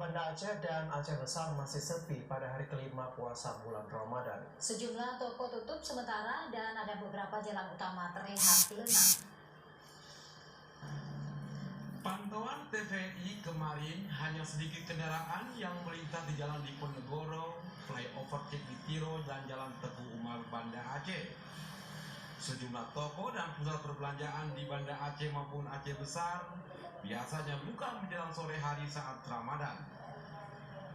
Banda Aceh dan Aceh Besar masih sepi pada hari kelima puasa bulan Ramadan. Sejumlah toko tutup sementara dan ada beberapa jalan utama terlihat lengang. Pantauan TVRI kemarin hanya sedikit kendaraan yang melintas di Jalan Diponegoro, flyover Cikitiro, dan Jalan Teguh Umar Banda Aceh. Sejumlah toko dan pusat perbelanjaan di Banda Aceh maupun Aceh Besar biasanya buka menjelang sore hari saat Ramadan.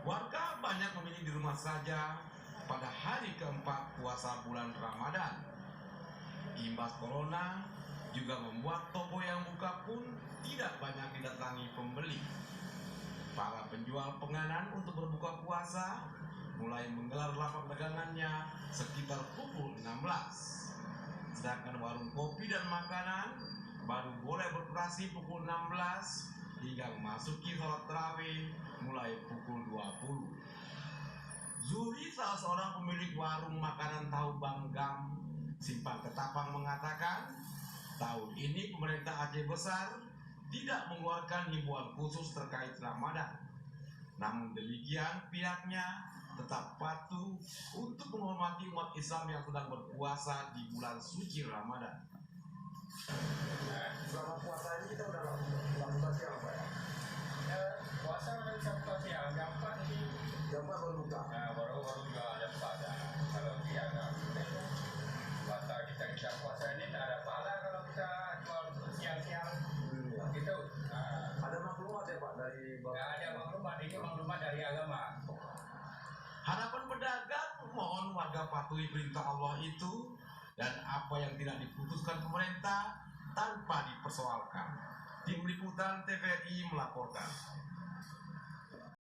Warga banyak memilih di rumah saja pada hari keempat puasa bulan Ramadan. Imbas corona juga membuat toko yang buka pun tidak banyak didatangi pembeli. Para penjual penganan untuk berbuka puasa mulai menggelar lapak dagangannya sekitar pukul 16. Sedangkan warung kopi dan makanan baru boleh beroperasi pukul 16 hingga memasuki sholat tarawih mulai pukul 20. Zuri, salah seorang pemilik warung makanan tahu Banggam, Simpang Ketapang, mengatakan tahun ini pemerintah Aceh Besar tidak mengeluarkan himbauan khusus terkait Ramadan. Namun demikian pihaknya tetap patuh untuk menghormati umat Islam yang sedang berpuasa di bulan suci Ramadan. Selama puasa ini kita udah lakukan siang, Pak ya? Puasa udah bisa buka siang, jam 4 ini. Jam 4 baru buka? Nah, baru juga jam 4 ya. Kalau siang, puasa kita puasa ini tak ada pahala kalau kita jual siang-siang. Gitu. Ada maklumat ya Pak dari Bapak? Nggak ada maklumat, ini maklumat dari agama. Harapan pedagang mohon warga patuhi perintah Allah itu dan apa yang tidak diputuskan pemerintah tanpa dipersoalkan. Tim Liputan TVRI melaporkan.